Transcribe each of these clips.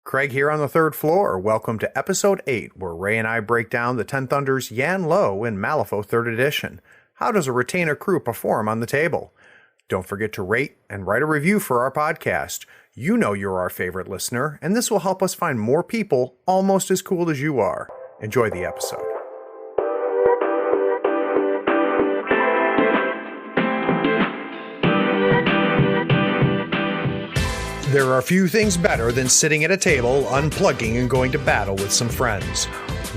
Craig here on the third floor. Welcome to episode 8, where Ray and I break down the 10 Thunder's Yan Lo in Malifaux 3rd edition. How does a retainer crew perform on the table? Don't forget to rate and write a review for our podcast. You know you're our favorite listener, and this will help us find more people almost as cool as you are. Enjoy the episode. There are few things better than sitting at a table, unplugging, and going to battle with some friends.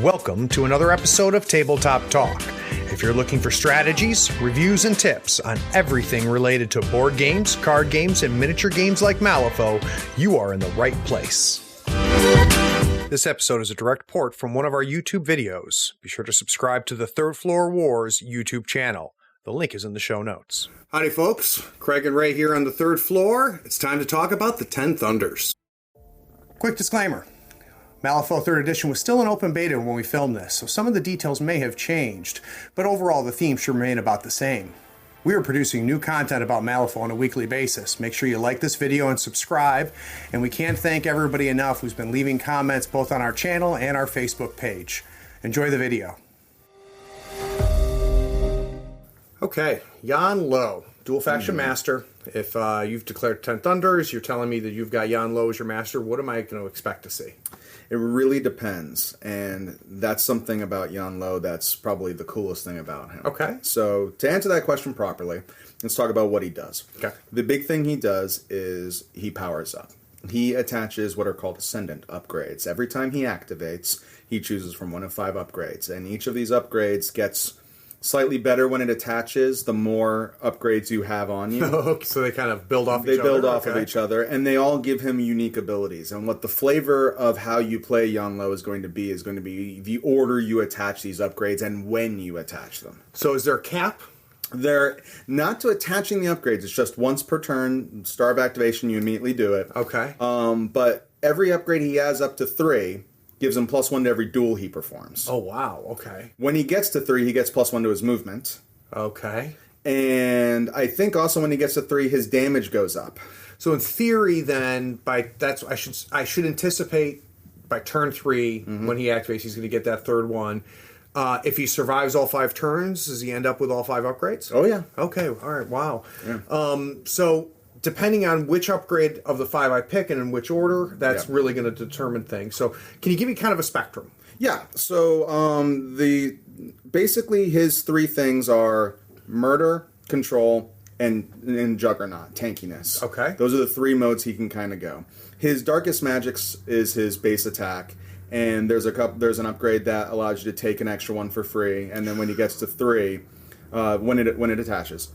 Welcome to another episode of Tabletop Talk. If you're looking for strategies, reviews, and tips on everything related to board games, card games, and miniature games like Malifaux, you are in the right place. This episode is a direct port from one of our YouTube videos. Be sure to subscribe to the Third Floor Wars YouTube channel. The link is in the show notes. Howdy folks, Craig and Ray here on the third floor. It's time to talk about the 10 Thunders. Quick disclaimer. Malifaux 3rd edition was still in open beta when we filmed this, so some of the details may have changed, but overall the theme should remain about the same. We are producing new content about Malifaux on a weekly basis. Make sure you like this video and subscribe, and we can't thank everybody enough who's been leaving comments both on our channel and our Facebook page. Enjoy the video. Okay, Yan Lo, dual faction master. If you've declared 10 Thunders, you're telling me that you've got Yan Lo as your master, what am I going to expect to see? It really depends, and that's something about Yan Lo that's probably the coolest thing about him. Okay. So, to answer that question properly, let's talk about what he does. Okay. The big thing he does is he powers up. He attaches what are called Ascendant upgrades. Every time he activates, he chooses from one of 5 upgrades, and each of these upgrades gets slightly better when it attaches, the more upgrades you have on you. Okay, so they kind of build off each other? They build off of each other, and they all give him unique abilities. And what the flavor of how you play Yan Lo is going to be the order you attach these upgrades and when you attach them. So is there a cap? They're not to attaching the upgrades. It's just once per turn, star of activation, you immediately do it. Okay. But every upgrade he has up to 3... gives him +1 to every duel he performs. Oh, wow. Okay. When he gets to 3, he gets +1 to his movement. Okay. And I think also when he gets to 3, his damage goes up. So in theory, then, I should anticipate by turn 3, when he activates, he's going to get that third one. If he survives all 5 turns, does he end up with all 5 upgrades? Oh, yeah. Okay. All right. Wow. Yeah. So depending on which upgrade of the 5 I pick and in which order, that's really going to determine things. So can you give me kind of a spectrum? Yeah. So basically his 3 things are murder, control, and juggernaut, tankiness. Okay. Those are the 3 modes he can kind of go. His darkest magics is his base attack, and there's an upgrade that allows you to take an extra one for free, and then when he gets to 3, when it attaches.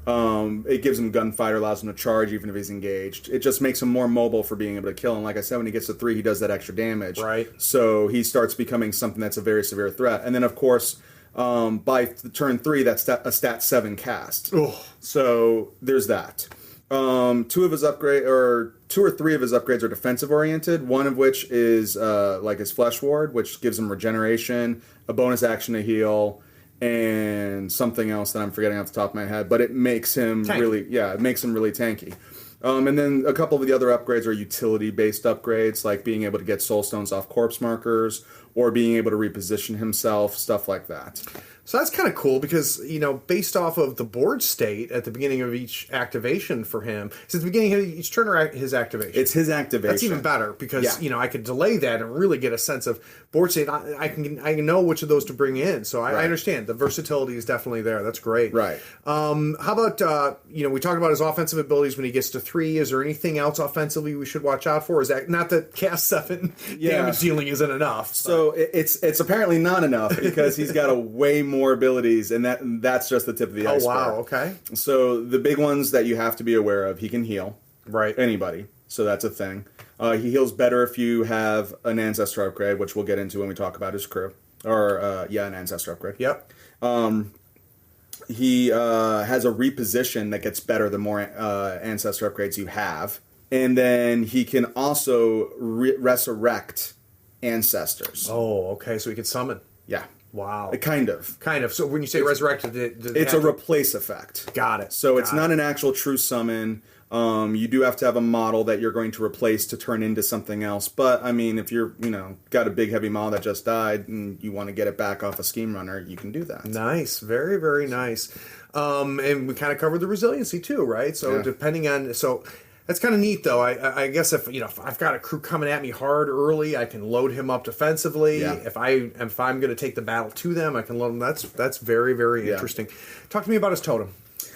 It gives him gunfighter, allows him to charge even if he's engaged. It just makes him more mobile for being able to kill. And like I said, when he gets to 3, he does that extra damage. Right. So he starts becoming something that's a very severe threat. And then, of course, by turn 3, that's a stat 7 cast. Ugh. So there's that. 2 or 3 of his upgrades are defensive oriented. One of which is like his Flesh Ward, which gives him regeneration, a bonus action to heal, and something else that I'm forgetting off the top of my head, but it makes him really tanky. And then a couple of the other upgrades are utility-based upgrades, like being able to get soul stones off corpse markers, or being able to reposition himself, stuff like that. So that's kind of cool because, based off of the board state at the beginning of each activation for him, it's at the beginning of each turn or his activation. It's his activation. That's even better because, I could delay that and really get a sense of board state. I can know which of those to bring in. So I understand. The versatility is definitely there. That's great. Right. How about, we talked about his offensive abilities when he gets to 3. Is there anything else offensively we should watch out for? Is that not that cast 7 damage dealing isn't enough? So it's apparently not enough because he's got a way more abilities, and that's just the tip of the iceberg. Oh, wow, okay. So the big ones that you have to be aware of, he can heal. Right. Anybody. So that's a thing. He heals better if you have an Ancestor upgrade, which we'll get into when we talk about his crew. Or, an Ancestor upgrade. Yep. He has a reposition that gets better the more Ancestor upgrades you have. And then he can also resurrect ancestors. Oh, okay. So he can summon. Yeah. Wow. Kind of. So when you say resurrected, it's a replace effect. Got it. So it's not an actual true summon. You do have to have a model that you're going to replace to turn into something else. But, I mean, if you're, got a big, heavy model that just died and you want to get it back off a Scheme Runner, you can do that. Nice. Very, very nice. And we kind of covered the resiliency, too, right? So, depending on... So, that's kind of neat, though. I guess if I've got a crew coming at me hard early, I can load him up defensively. Yeah. If I'm going to take the battle to them, I can load him. That's very, very interesting. Talk to me about his totem.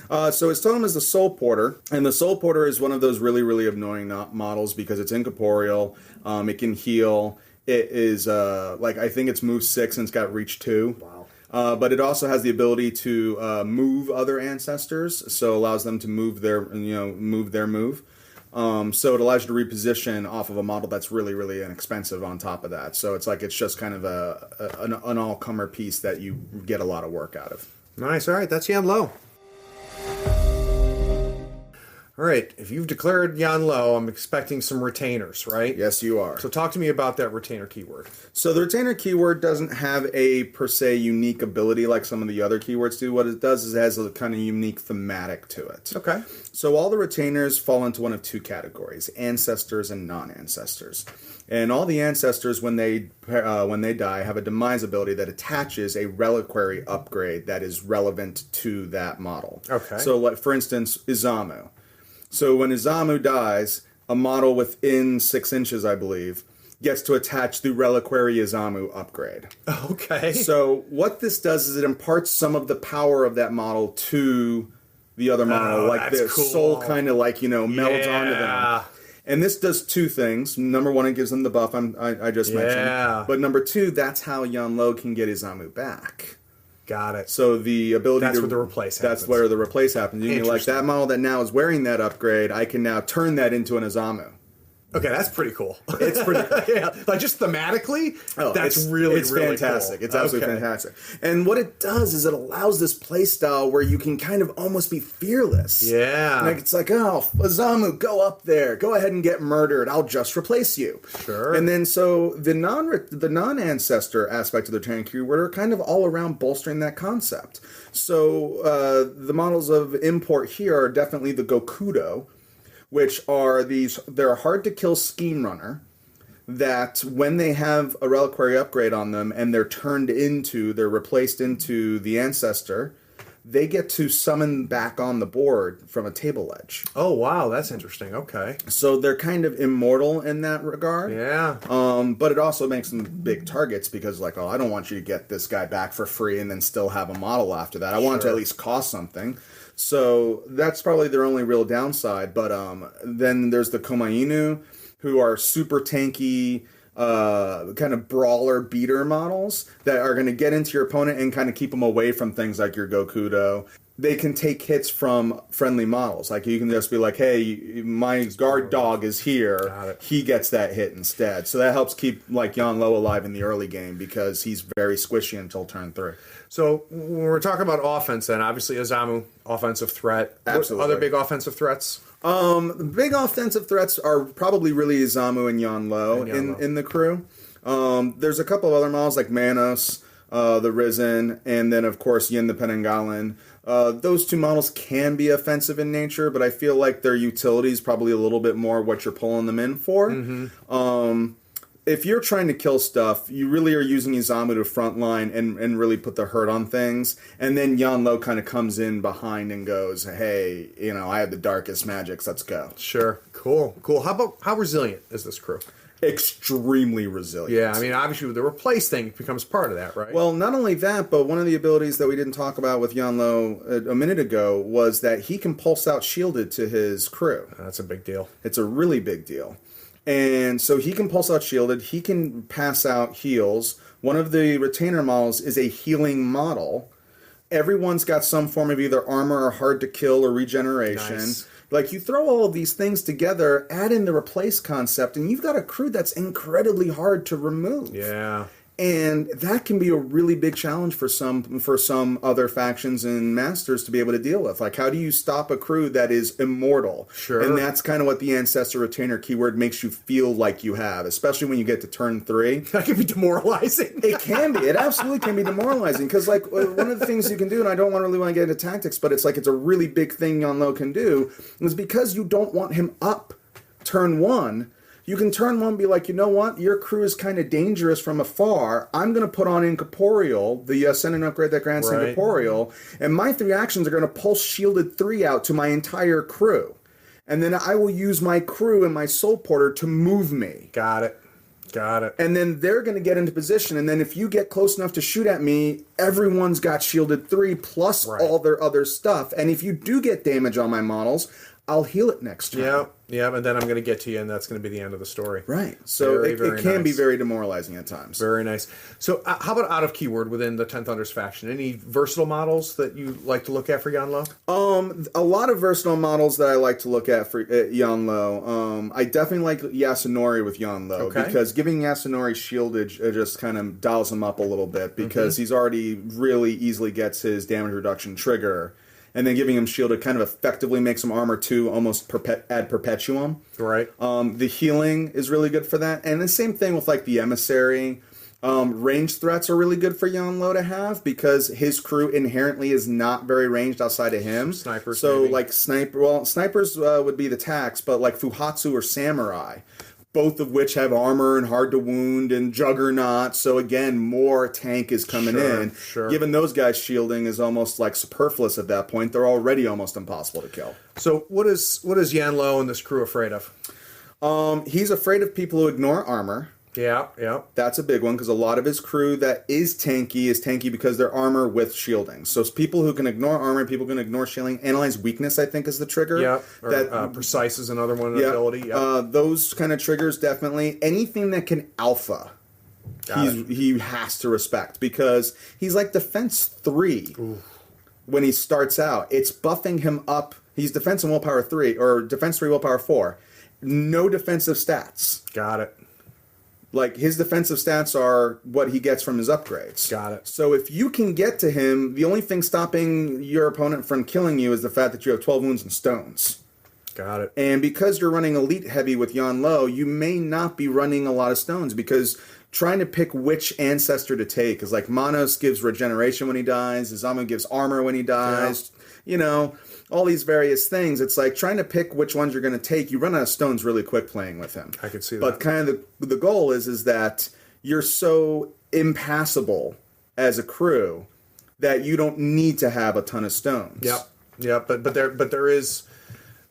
So his totem is the Soul Porter, and the Soul Porter is one of those really, really annoying models because it's incorporeal. It can heal. It is I think it's move 6 and it's got reach 2. Wow. But it also has the ability to move other ancestors, so it allows them to move their move. So it allows you to reposition off of a model that's really, really inexpensive on top of that. So it's just kind of an all-comer piece that you get a lot of work out of. Nice. All right, that's Yan Lo. All right, if you've declared Yan Lo, I'm expecting some retainers, right? Yes, you are. So talk to me about that retainer keyword. So the retainer keyword doesn't have a, per se, unique ability like some of the other keywords do. What it does is it has a kind of unique thematic to it. Okay. So all the retainers fall into one of two categories, ancestors and non-ancestors. And all the ancestors, when they die, have a demise ability that attaches a reliquary upgrade that is relevant to that model. Okay. So, for instance, Izamu. So when Izamu dies, a model within 6 inches, I believe, gets to attach the reliquary Izamu upgrade. Okay. So what this does is it imparts some of the power of that model to the other model. Like the soul kind of melds onto them. And this does two things. Number one, it gives them the buff I just mentioned. But number two, that's how Yan Lo can get Izamu back. Got it. So the ability That's where the replace happens. That's where the replace happens. You can like that model that now is wearing that upgrade, I can now turn that into an Izamu. Okay, that's pretty cool. It's pretty cool. Yeah, like just thematically, that's really fantastic. Cool. It's absolutely fantastic. And what it does is it allows this play style where you can kind of almost be fearless. Yeah. Like it's like, oh, Izamu, go up there. Go ahead and get murdered. I'll just replace you. Sure. And then so the non-ancestor aspect of the turn keyword are kind of all around bolstering that concept. So the models of import here are definitely the Gokudo, which are they're hard to kill Scheme Runner that when they have a reliquary upgrade on them and they're replaced into the ancestor, they get to summon back on the board from a table edge. Oh, wow, that's interesting. Okay. So they're kind of immortal in that regard. Yeah. But it also makes them big targets because I don't want you to get this guy back for free and then still have a model after that. I want it to at least cost something. So that's probably their only real downside. But then there's the Komainu, who are super tanky, kind of brawler beater models that are going to get into your opponent and kind of keep them away from things like your Gokudo. They can take hits from friendly models. Like you can just be like, hey, my guard dog is here. He gets that hit instead. So that helps keep Yan Lo alive in the early game because he's very squishy until turn 3. So when we're talking about offense, then obviously Izamu, offensive threat. Absolutely. What other big offensive threats? The big offensive threats are probably really Izamu and Yan Lo in the crew. There's a couple of other models like Manos, the Risen, and then of course Yin the Penanggalan. Those two models can be offensive in nature, but I feel like their utility is probably a little bit more what you're pulling them in for. Mm-hmm. If you're trying to kill stuff, you really are using Izamu to frontline and really put the hurt on things. And then Yan Lo kind of comes in behind and goes, hey, I have the darkest magics, let's go. Sure. Cool. How resilient is this crew? Extremely resilient. Yeah, I mean, obviously the replace thing becomes part of that, right? Well, not only that, but one of the abilities that we didn't talk about with Yan Lo a minute ago was that he can pulse out shielded to his crew. That's a big deal. It's a really big deal. And so he can pulse out shielded. He can pass out heals. One of the retainer models is a healing model. Everyone's got some form of either armor or hard to kill or regeneration. Nice. You throw all of these things together, add in the replace concept, and you've got a crew that's incredibly hard to remove. Yeah. And that can be a really big challenge for some other factions and masters to be able to deal with. Like, how do you stop a crew that is immortal? Sure. And that's kind of what the Ancestor Retainer keyword makes you feel like you have, especially when you get to turn 3. That can be demoralizing. It can be. It absolutely can be demoralizing. Because, like, one of the things you can do, and I don't really want to get into tactics, but it's like it's a really big thing Yanlo can do, is because you don't want him up turn 1, you can turn 1 and be like, you know what? Your crew is kind of dangerous from afar. I'm going to put on Incorporeal, the Ascendant upgrade that grants Incorporeal, and my 3 actions are going to pulse Shielded 3 out to my entire crew. And then I will use my crew and my Soul Porter to move me. Got it. And then they're going to get into position, and then if you get close enough to shoot at me, everyone's got Shielded 3 plus all their other stuff. And if you do get damage on my models, I'll heal it next turn. Yeah, and then I'm going to get to you, and that's going to be the end of the story. Right. So very, it can be very demoralizing at times. Very nice. So how about out of keyword within the 10 Thunders faction? Any versatile models that you like to look at for Yanlo? A lot of versatile models that I like to look at for Yanlo. I definitely like Yasunori with Yanlo, because giving Yasunori shieldage just kind of dials him up a little bit, because he's already really easily gets his damage reduction trigger. And then giving him shielded kind of effectively makes him armor 2 almost ad perpetuum. Right. The healing is really good for that. And the same thing with like the emissary. Ranged threats are really good for Yanlo to have, because his crew inherently is not very ranged outside of him. Snipers. So maybe. like snipers would be the tax, but like Fuhatsu or Samurai, both of which have armor and hard to wound and juggernaut. So again, more tank is coming in. Sure. Given those guys, shielding is almost like superfluous at that point. They're already almost impossible to kill. So what is Yanlo and this crew afraid of? He's afraid of people who ignore armor. Yeah. That's a big one, because a lot of his crew that is tanky because they're armor with shielding. So it's people who can ignore armor, people who can ignore shielding. Analyze weakness, I think, is the trigger. Yeah, or precise is another one, ability. Yeah. Those kind of triggers, definitely. Anything that can alpha, he has to respect, because he's like defense 3 when he starts out. It's buffing him up. He's defense and willpower 3, or defense 3, willpower 4. No defensive stats. Got it. Like, his defensive stats are what he gets from his upgrades. Got it. So if you can get to him, the only thing stopping your opponent from killing you is the fact that you have 12 wounds and stones. Got it. And because you're running elite heavy with Yanlo, you may not be running a lot of stones, because trying to pick which ancestor to take is like, Manos gives regeneration when he dies, Izamu gives armor when he dies, all these various things. It's like trying to pick which ones you're going to take. You run out of stones really quick playing with him. I can see that. But kind of the goal is that you're so impassable as a crew that you don't need to have a ton of stones. Yep. But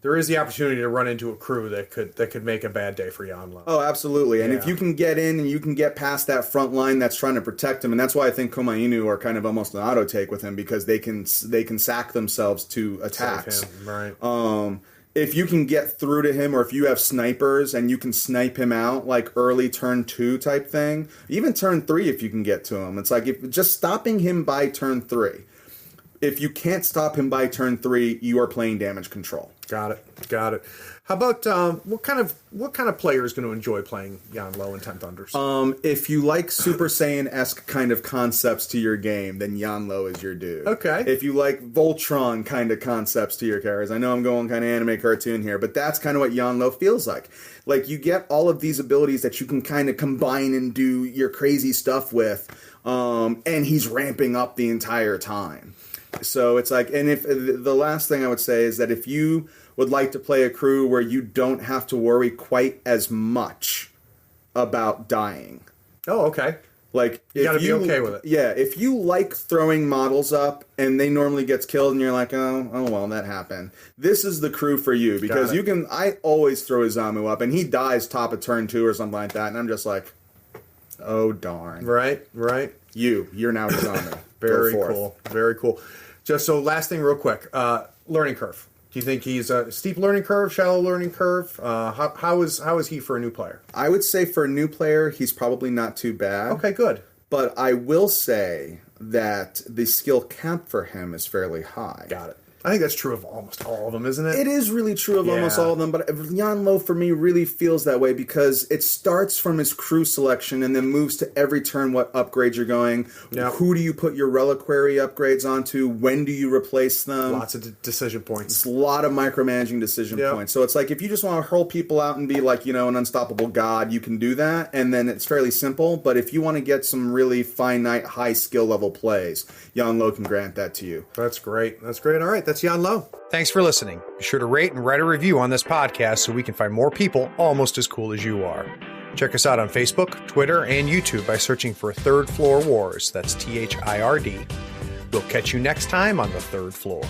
there is the opportunity to run into a crew that could make a bad day for Yanlo. Oh, absolutely. And if you can get in and you can get past that front line that's trying to protect him, and that's why I think Komainu are kind of almost an auto take with him, because they can sack themselves to attacks. Save him, right. If you can get through to him, or if you have snipers and you can snipe him out, like early turn 2 type thing, even turn 3 if you can get to him. It's like, if just stopping him by turn 3. If you can't stop him by turn 3, you are playing damage control. Got it. How about what kind of player is going to enjoy playing Yanlo and 10 Thunders? If you like Super Saiyan-esque kind of concepts to your game, then Yanlo is your dude. Okay. If you like Voltron kind of concepts to your characters, I know I'm going kind of anime cartoon here, but that's kind of what Yanlo feels like. Like, you get all of these abilities that you can kind of combine and do your crazy stuff with, and he's ramping up the entire time. So it's like, and if the last thing I would say is that if you would like to play a crew where you don't have to worry quite as much about dying. Oh, okay. Like, you gotta be okay with it. Yeah, if you like throwing models up and they normally gets killed and you're like, oh well, that happened. This is the crew for you, because I always throw Izamu up and he dies top of turn 2 or something like that, and I'm just like, oh darn. Right. You're now Izamu. Very cool. Just so, last thing real quick, learning curve. Do you think he's a steep learning curve, shallow learning curve? How is he for a new player? I would say for a new player, he's probably not too bad. Okay, good. But I will say that the skill cap for him is fairly high. Got it. I think that's true of almost all of them, isn't it? It is really true of almost all of them, but Yan Lo for me really feels that way because it starts from his crew selection and then moves to every turn what upgrades you're going. Yep. Who do you put your reliquary upgrades onto? When do you replace them? Lots of decision points. It's a lot of micromanaging decision points. So it's like if you just want to hurl people out and be like, you know, an unstoppable god, you can do that, and then it's fairly simple. But if you want to get some really finite, high skill level plays, Yan Lo can grant that to you. That's great. That's great. All right, that's Yan Lo. Thanks for listening. Be sure to rate and write a review on this podcast so we can find more people almost as cool as you are. Check us out on Facebook, Twitter, and YouTube by searching for Third Floor Wars. That's THIRD. We'll catch you next time on the third floor.